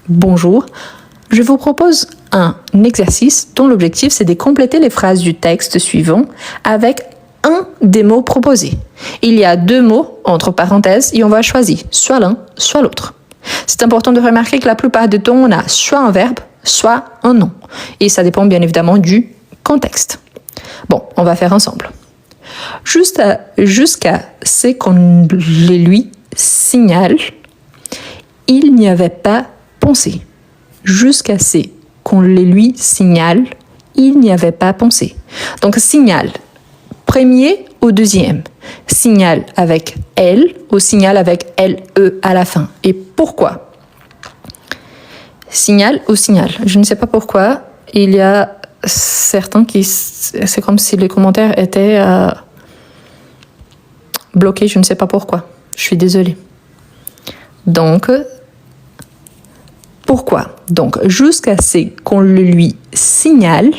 bonjour, je vous propose un exercice dont l'objectif c'est de compléter les phrases du texte suivant avec un des mots proposés. Il y a 2 mots entre parenthèses et on va choisir soit l'un, soit l'autre. C'est important de remarquer que la plupart du temps, on a soit un verbe, soit un nom. Et ça dépend bien évidemment du contexte. Bon, on va faire ensemble. Jusqu'à ce qu'on les lui signale, il n'y avait pas pensé. Jusqu'à ce qu'on les lui signale, il n'y avait pas pensé. Donc, signal, premier ou deuxième. Signal avec elle ou signal avec LE à la fin. Et pourquoi? Signal ou signal. Je ne sais pas pourquoi. Il y a certains qui... C'est comme si les commentaires étaient bloqués. Je ne sais pas pourquoi. Je suis désolée. Donc, pourquoi? Donc, jusqu'à ce qu'on le lui signale,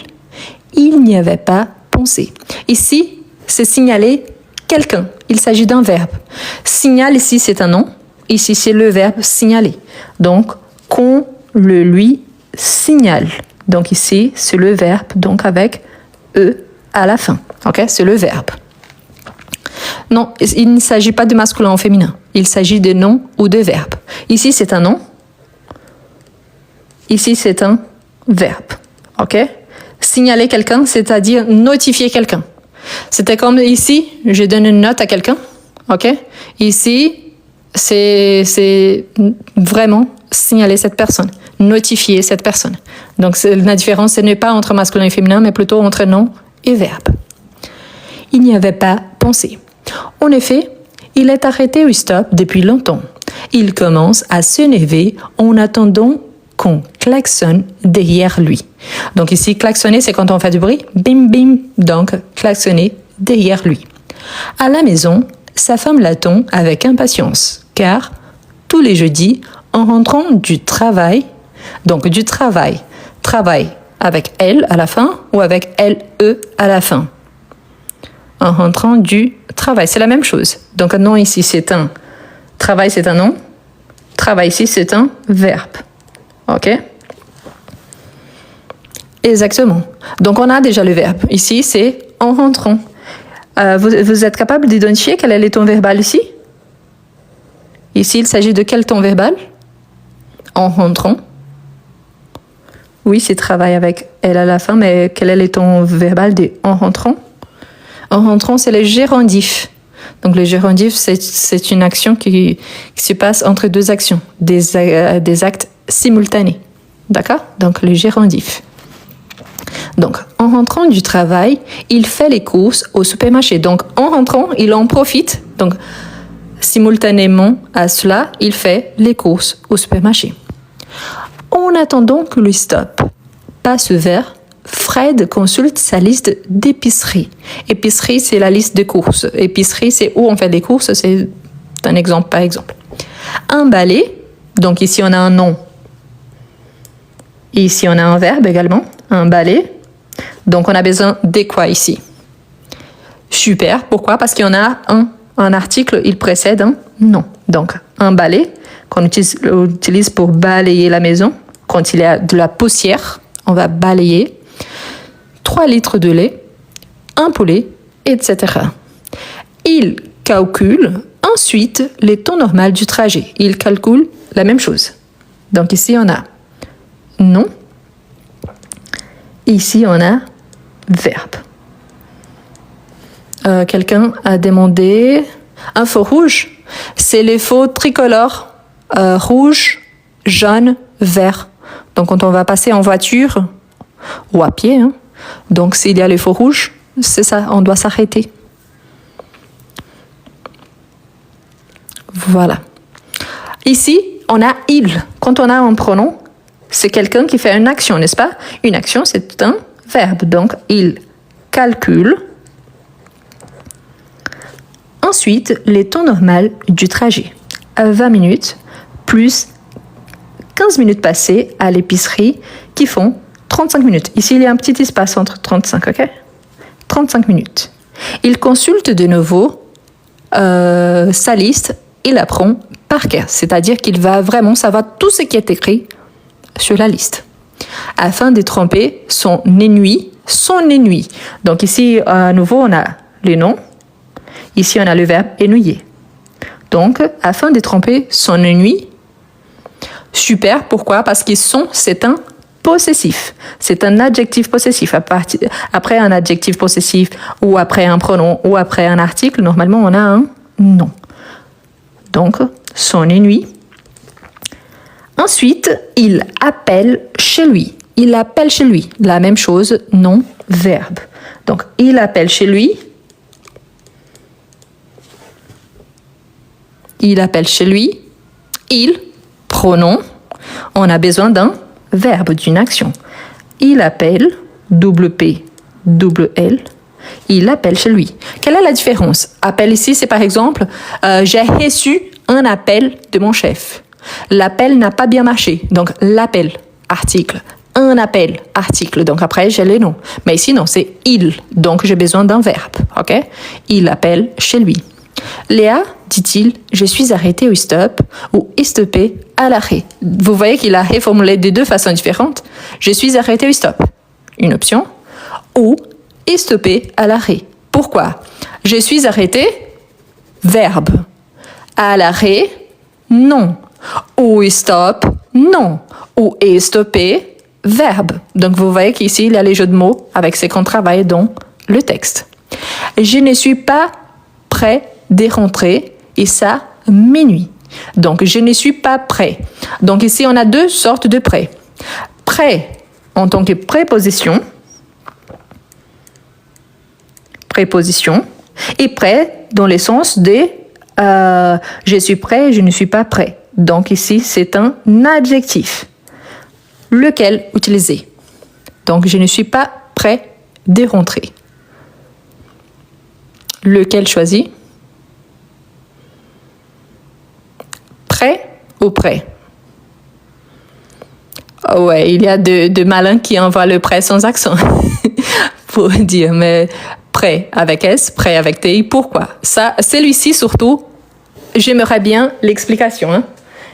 il n'y avait pas pensé. Ici, c'est signaler quelqu'un. Il s'agit d'un verbe. Signal, ici, c'est un nom. Ici, c'est le verbe signaler. Donc, qu'on le lui signale. Donc, ici, c'est le verbe, donc avec E à la fin. OK? C'est le verbe. Non, il ne s'agit pas de masculin ou féminin. Il s'agit de nom ou de verbe. Ici, c'est un nom. Ici, c'est un verbe. OK? Signaler quelqu'un, c'est-à-dire notifier quelqu'un. C'était comme ici, je donne une note à quelqu'un. OK? Ici, c'est vraiment signaler cette personne, notifier cette personne. Donc, la différence, ce n'est pas entre masculin et féminin, mais plutôt entre nom et verbe. Il n'y avait pas pensé. En effet, il est arrêté au stop depuis longtemps. Il commence à s'énerver en attendant qu'on klaxonne derrière lui. Donc ici, klaxonner, c'est quand on fait du bruit. Bim, bim. Donc, klaxonner derrière lui. À la maison, sa femme l'attend avec impatience, car tous les jeudis, en rentrant du travail, donc du travail avec elle à la fin ou avec LE à la fin. En rentrant du travail, c'est la même chose. Donc, nom ici, c'est un travail, c'est un nom. Travail ici, c'est un verbe. OK? Exactement. Donc, on a déjà le verbe. Ici, c'est en rentrant. Vous êtes capable d'identifier quel est le ton verbal ici? Ici, il s'agit de quel ton verbal? En rentrant. Oui, c'est travail avec elle à la fin, mais quel est le ton verbal de en rentrant? En rentrant, c'est le gérondif. Donc, le gérondif, c'est une action qui se passe entre 2 actions, des actes simultanés. D'accord? Donc, le gérondif. Donc, en rentrant du travail, il fait les courses au supermarché. Donc, en rentrant, il en profite. Donc, simultanément à cela, il fait les courses au supermarché. En attendant que le stop passe vert, Fred consulte sa liste d'épicerie. Épicerie, c'est la liste de courses. Épicerie, c'est où on fait des courses. C'est un exemple par exemple. Un balai. Donc, ici, on a un nom. Ici, on a un verbe également. Un balai. Donc, on a besoin de quoi ici? Super. Pourquoi? Parce qu'il y en a un article, il précède un nom. Donc, un balai qu'on utilise pour balayer la maison. Quand il y a de la poussière, on va balayer. 3 litres de lait, un poulet, etc. Il calcule ensuite les temps normaux du trajet. Il calcule la même chose. Donc ici, on a nom. Ici, on a verbe. Quelqu'un a demandé un feu rouge. C'est les feux tricolores. Rouge, jaune, vert. Donc, quand on va passer en voiture ou à pied, donc s'il y a le feu rouge, c'est ça, on doit s'arrêter. Voilà. Ici, on a il. Quand on a un pronom, c'est quelqu'un qui fait une action, n'est-ce pas? Une action, c'est un verbe. Donc, il calcule. Ensuite, les temps normaux du trajet. 20 minutes plus 15 minutes passées à l'épicerie qui font 35 minutes. Ici, il y a un petit espace entre 35, OK? 35 minutes. Il consulte de nouveau sa liste, il apprend par cœur. C'est-à-dire qu'il va vraiment savoir tout ce qui est écrit sur la liste. Afin de tromper son ennui. Donc ici, à nouveau, on a le nom. Ici, on a le verbe ennuyer. Donc, afin de tromper son ennui. Super, pourquoi? Parce que son, c'est un possessif. C'est un adjectif possessif. Après un adjectif possessif ou après un pronom ou après un article, normalement, on a un nom. Donc, son ennui. Ensuite, il appelle chez lui. Il appelle chez lui. La même chose, nom, verbe. Donc, il appelle chez lui. Il appelle chez lui. Il, pronom. On a besoin d'un verbe, d'une action. Il appelle, double P, double L. Il appelle chez lui. Quelle est la différence? Appel ici, c'est par exemple, j'ai reçu un appel de mon chef. L'appel n'a pas bien marché. Donc, l'appel, article. Un appel, article. Donc, après, j'ai le nom. Mais ici, non, c'est il. Donc, j'ai besoin d'un verbe. OK? Il appelle chez lui. Léa, dit-il, je suis arrêté au stop ou stoppé à l'arrêt. Vous voyez qu'il a reformulé de deux façons différentes. Je suis arrêté au stop. Une option. Ou stoppé à l'arrêt. Pourquoi? Je suis arrêté, verbe. À l'arrêt, non. Ou stop, non. Ou stoppé, verbe. Donc, vous voyez qu'ici, il y a les jeux de mots avec ce qu'on travaille dans le texte. Je ne suis pas prêt de rentrer et ça m'ennuie. Donc, je ne suis pas prêt. Donc, ici, on a deux sortes de prêt. Prêt en tant que préposition. Préposition. Et prêt dans le sens de je suis prêt, je ne suis pas prêt. Donc, ici, c'est un adjectif. Lequel utiliser? Donc, je ne suis pas prêt de rentrer. Lequel choisir? Prêt ou prêt? Oh ouais, il y a de malins qui envoient le prêt sans accent pour dire, mais prêt avec S, prêt avec T, pourquoi? Ça, celui-ci surtout, j'aimerais bien l'explication. Hein?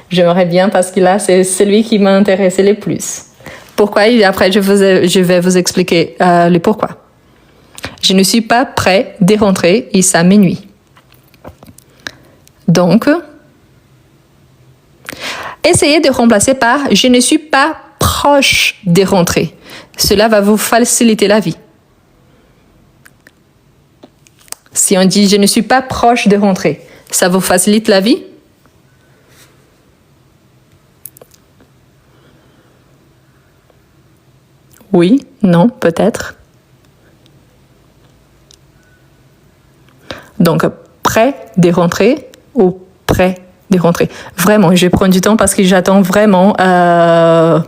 J'aimerais bien parce que là, c'est celui qui m'a intéressé le plus. Pourquoi? Et après, je vais vous expliquer le pourquoi. Je ne suis pas prêt de rentrer et ça m'ennuie. Donc, essayez de remplacer par « je ne suis pas proche de rentrer ». Cela va vous faciliter la vie. Si on dit « je ne suis pas proche de rentrer », ça vous facilite la vie? Oui, non, peut-être. Donc, prêt de rentrer ou prêt de rentrer. Vraiment, je prends du temps parce que j'attends vraiment de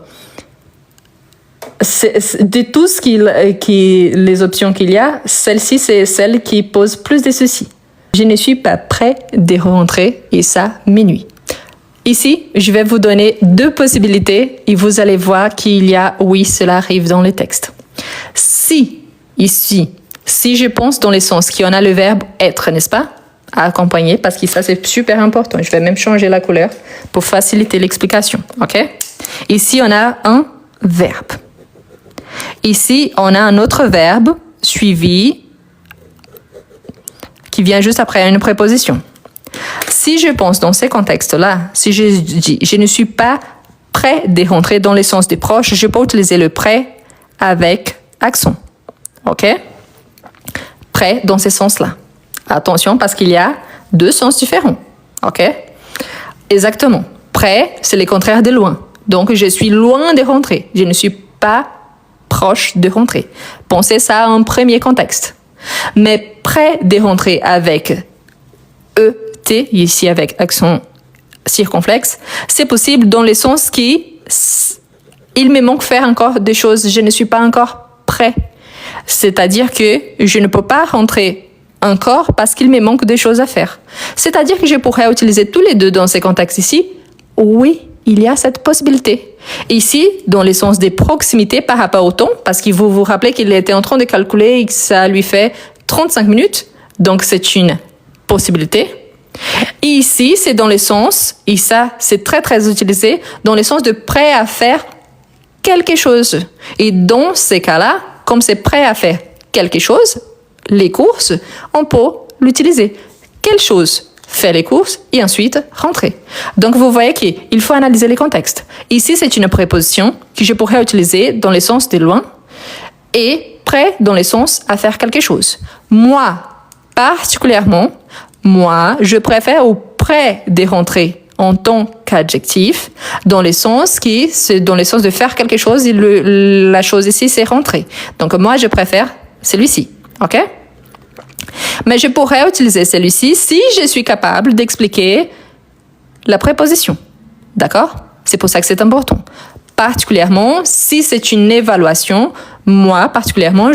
tout les options qu'il y a, celle-ci, c'est celle qui pose plus de soucis. Je ne suis pas prêt de rentrer et ça m'ennuie. Ici, je vais vous donner deux possibilités et vous allez voir qu'il y a oui, cela arrive dans le texte. Si, ici, si je pense dans le sens qu'on a le verbe être, n'est-ce pas? À accompagner, parce que ça, c'est super important. Je vais même changer la couleur pour faciliter l'explication. OK? Ici, on a un verbe. Ici, on a un autre verbe suivi qui vient juste après une préposition. Si je pense dans ces contextes-là, si je dis « je ne suis pas prêt de rentrer dans le sens des proches », je peux utiliser le « prêt » avec accent. OK? Prêt dans ce sens-là. Attention, parce qu'il y a deux sens différents. OK? Exactement. Prêt, c'est le contraire de loin. Donc, je suis loin de rentrer. Je ne suis pas proche de rentrer. Pensez ça en premier contexte. Mais prêt de rentrer avec ET, ici avec accent circonflexe, c'est possible dans le sens qui il me manque faire encore des choses. Je ne suis pas encore prêt. C'est-à-dire que je ne peux pas rentrer encore parce qu'il me manque des choses à faire. C'est-à-dire que je pourrais utiliser tous les deux dans ces contextes ici. Oui, il y a cette possibilité. Ici, dans le sens des proximités par rapport au temps, parce que vous vous rappelez qu'il était en train de calculer et que ça lui fait 35 minutes. Donc, c'est une possibilité. Et ici, c'est dans le sens, et ça, c'est très, très utilisé, dans le sens de prêt à faire quelque chose. Et dans ces cas-là, comme c'est prêt à faire quelque chose, les courses, on peut l'utiliser. Quelle chose? Faire les courses et ensuite rentrer. Donc, vous voyez qu'il faut analyser les contextes. Ici, c'est une préposition que je pourrais utiliser dans le sens de loin et prêt dans le sens à faire quelque chose. Moi, particulièrement, je préfère au prêt de rentrer en tant qu'adjectif, dans le sens de faire quelque chose et la chose ici, c'est rentrer. Donc, moi, je préfère celui-ci. OK? Mais je pourrais utiliser celui-ci si je suis capable d'expliquer la préposition. D'accord? C'est pour ça que c'est important. Particulièrement, si c'est une évaluation, moi, particulièrement,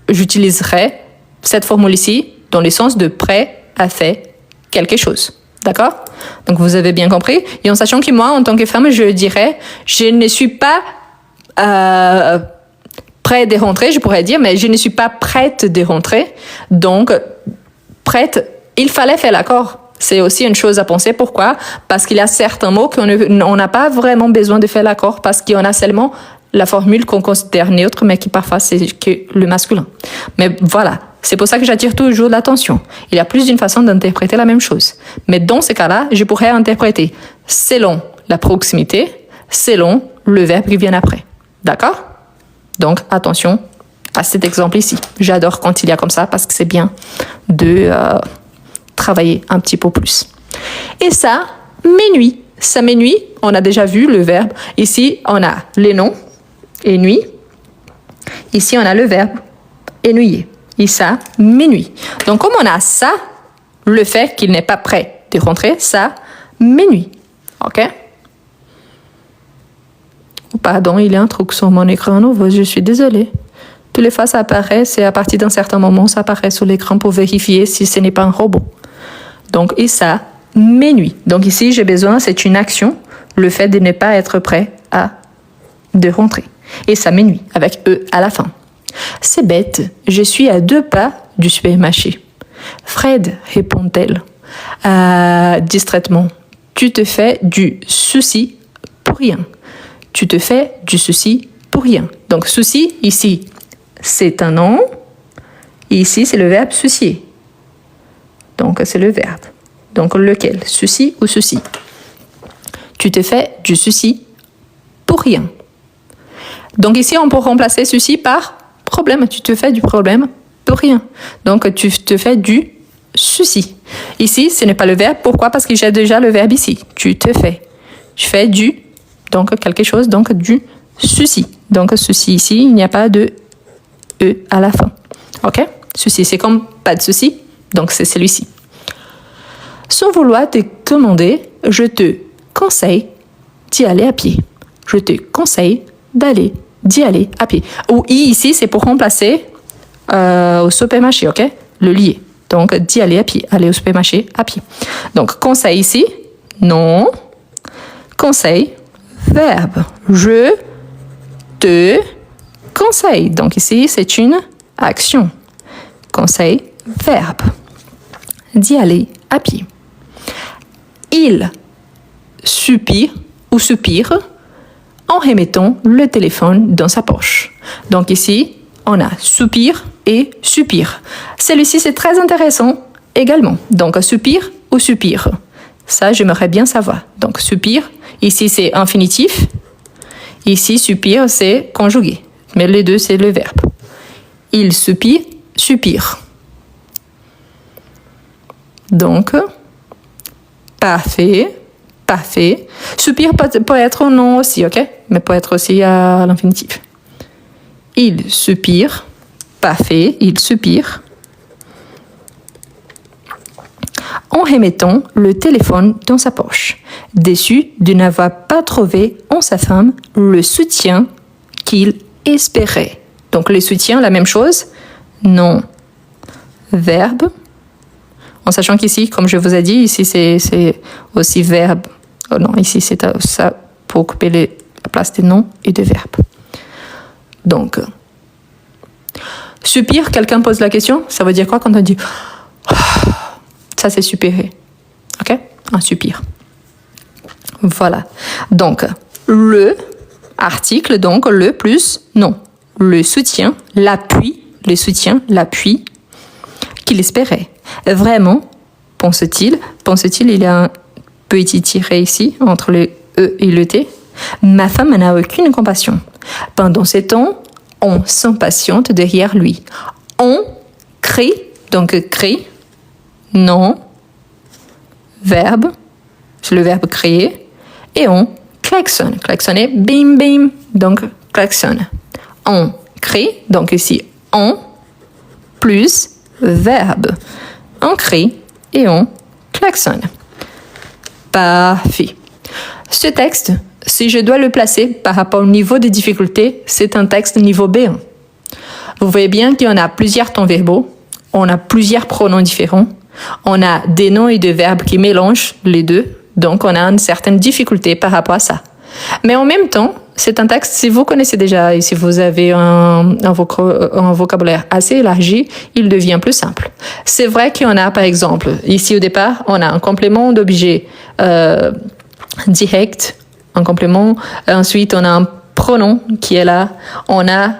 j'utiliserai cette formule ici dans le sens de prêt à faire quelque chose. D'accord? Donc, vous avez bien compris. Et en sachant que moi, en tant que femme, je dirais, je ne suis pas prête de rentrer, je pourrais dire, mais je ne suis pas prête de rentrer. Donc, prête, il fallait faire l'accord. C'est aussi une chose à penser. Pourquoi? Parce qu'il y a certains mots qu'on n'a pas vraiment besoin de faire l'accord parce qu'il y en a seulement la formule qu'on considère neutre, mais qui parfois c'est que le masculin. Mais voilà, c'est pour ça que j'attire toujours l'attention. Il y a plus d'une façon d'interpréter la même chose. Mais dans ce cas-là, je pourrais interpréter selon la proximité, selon le verbe qui vient après. D'accord? Donc, attention à cet exemple ici. J'adore quand il y a comme ça parce que c'est bien de travailler un petit peu plus. Et ça m'ennuie. Ça m'ennuie. On a déjà vu le verbe. Ici, on a les noms, ennuie. Ici, on a le verbe ennuyer. Et ça m'ennuie. Donc, comme on a ça, le fait qu'il n'est pas prêt de rentrer, ça m'ennuie. OK? Pardon, il y a un truc sur mon écran nouveau, je suis désolée. Toutes les fois, ça apparaît, c'est à partir d'un certain moment, ça apparaît sur l'écran pour vérifier si ce n'est pas un robot. Donc, et ça m'ennuie. Donc ici, j'ai besoin, c'est une action, le fait de ne pas être prêt de rentrer. Et ça m'ennuie, avec E à la fin. C'est bête, je suis à 2 pas du supermarché. Fred, répond-elle, distraitement, tu te fais du souci pour rien. Tu te fais du souci pour rien. Donc, souci, ici, c'est un nom. Et ici, c'est le verbe soucier. Donc, c'est le verbe. Donc, lequel? Souci ou souci? Tu te fais du souci pour rien. Donc, ici, on peut remplacer souci par problème. Tu te fais du problème pour rien. Donc, tu te fais du souci. Ici, ce n'est pas le verbe. Pourquoi? Parce que j'ai déjà le verbe ici. Tu te fais. Je fais du... Donc, quelque chose, donc du souci. Donc, souci ici, il n'y a pas de E à la fin. OK? Souci, c'est comme pas de souci. Donc, c'est celui-ci. Sans vouloir te commander, je te conseille d'y aller à pied. Je te conseille d'y aller à pied. Ou I ici, c'est pour remplacer au supermarché, OK? Le lier. Donc, d'y aller à pied. Aller au supermarché à pied. Donc, conseil ici, non. Conseil, verbe. Je te conseille. Donc ici, c'est une action. Conseil, verbe. D'y aller à pied. Il soupire ou soupire en remettant le téléphone dans sa poche. Donc ici, on a soupir et soupir. Celui-ci, c'est très intéressant également. Donc soupir ou soupir. Ça, j'aimerais bien savoir. Donc soupir, ici c'est infinitif. Ici, soupir, c'est conjugué. Mais les deux, c'est le verbe. Il soupire, soupire. Donc, parfait, parfait. Soupir peut être non aussi, ok? Mais peut être aussi à l'infinitif. Il soupire, parfait, il soupire. En remettant le téléphone dans sa poche, déçu de n'avoir pas trouvé en sa femme le soutien qu'il espérait. Donc le soutien, la même chose, non, verbe, en sachant qu'ici, comme je vous ai dit, ici c'est aussi verbe. Oh non, ici c'est ça pour occuper la place des noms et des verbes. Donc, soupir, quelqu'un pose la question, ça veut dire quoi quand on dit ça c'est soupiré, ok? Un soupir. Voilà. Donc, le article, donc le plus nom. Le soutien, l'appui, le soutien, l'appui qu'il espérait. Vraiment, pense-t-il, il y a un petit tiret ici entre le E et le T. Ma femme n'a aucune compassion. Pendant ce temps, on s'impatiente derrière lui. On crie, donc crie, non, verbe, c'est le verbe crier, et on klaxonne. Klaxonner, bim, bim, donc klaxonne. On crie, donc ici, on, plus verbe. On crie et on klaxonne. Parfait. Ce texte, si je dois le placer par rapport au niveau de difficulté, c'est un texte niveau B1. Vous voyez bien qu'il y en a plusieurs temps verbaux, on a plusieurs pronoms différents, on a des noms et des verbes qui mélangent les deux, donc on a une certaine difficulté par rapport à ça. Mais en même temps, c'est un texte, si vous connaissez déjà et si vous avez un vocabulaire assez élargi, il devient plus simple. C'est vrai qu'il y en a, par exemple, ici au départ, on a un complément d'objet direct, un complément. Ensuite, on a un pronom qui est là. On a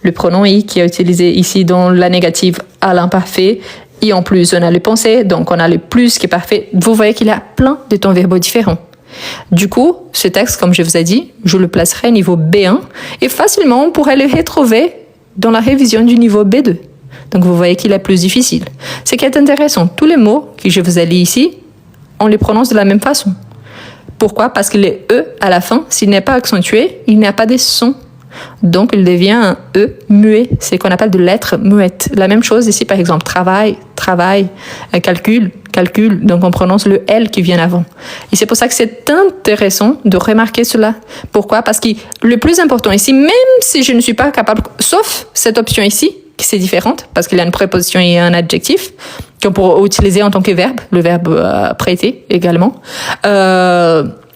le pronom I qui est utilisé ici dans la négative à l'imparfait. Et en plus, on a le pensé, donc on a le plus qui est parfait. Vous voyez qu'il y a plein de temps verbaux différents. Du coup, ce texte, comme je vous ai dit, je le placerai niveau B1 et facilement on pourrait le retrouver dans la révision du niveau B2. Donc vous voyez qu'il est plus difficile. Ce qui est intéressant, tous les mots que je vous ai lus ici, on les prononce de la même façon. Pourquoi? Parce que les E à la fin, s'il n'est pas accentué, il n'y a pas de son. Donc il devient un E muet, c'est ce qu'on appelle de lettres muettes. La même chose ici, par exemple, travail, calcul, donc on prononce le L qui vient avant. Et c'est pour ça que c'est intéressant de remarquer cela. Pourquoi? Parce que le plus important ici, même si je ne suis pas capable, sauf cette option ici, qui c'est différente, parce qu'il y a une préposition et un adjectif, qu'on pourrait utiliser en tant que verbe, le verbe prêter également.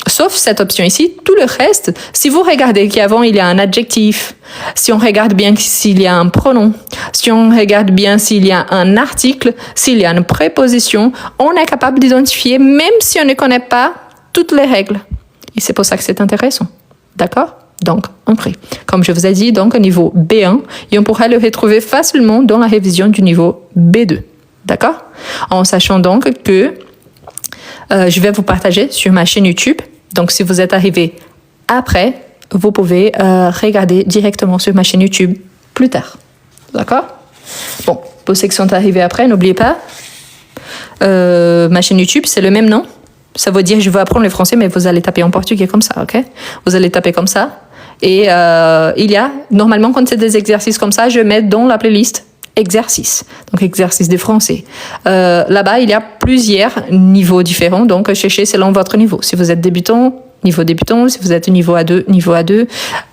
Sauf cette option ici, tout le reste, si vous regardez qu'avant il y a un adjectif, si on regarde bien s'il y a un pronom, si on regarde bien s'il y a un article, s'il y a une préposition, on est capable d'identifier même si on ne connaît pas toutes les règles. Et c'est pour ça que c'est intéressant. D'accord? Donc, on prie. Comme je vous ai dit, donc au niveau B1, et on pourra le retrouver facilement dans la révision du niveau B2. D'accord? En sachant donc que je vais vous partager sur ma chaîne YouTube. Donc, si vous êtes arrivé après, vous pouvez regarder directement sur ma chaîne YouTube plus tard. D'accord? Bon, pour ceux qui sont arrivés après, n'oubliez pas, ma chaîne YouTube, c'est le même nom. Ça veut dire je veux apprendre le français, mais vous allez taper en portugais comme ça, ok? Vous allez taper comme ça. Et il y a, normalement, quand c'est des exercices comme ça, je mets dans la playlist exercices, donc exercices de français. Là-bas, il y a plusieurs niveaux différents, donc cherchez selon votre niveau. Si vous êtes débutant, niveau débutant, si vous êtes niveau A2, niveau A2.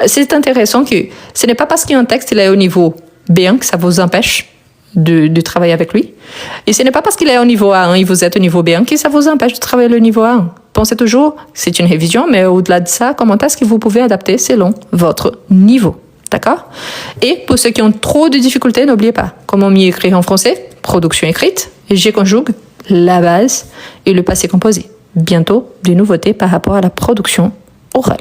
C'est intéressant que ce n'est pas parce qu'un texte il est au niveau B1 que ça vous empêche de travailler avec lui. Et ce n'est pas parce qu'il est au niveau A1 et vous êtes au niveau B1 que ça vous empêche de travailler le niveau A1. Pensez toujours, c'est une révision, mais au-delà de ça, comment est-ce que vous pouvez adapter selon votre niveau? D'accord? Et pour ceux qui ont trop de difficultés, n'oubliez pas, comment mieux écrire en français? Production écrite, je conjugue la base et le passé composé. Bientôt, des nouveautés par rapport à la production orale.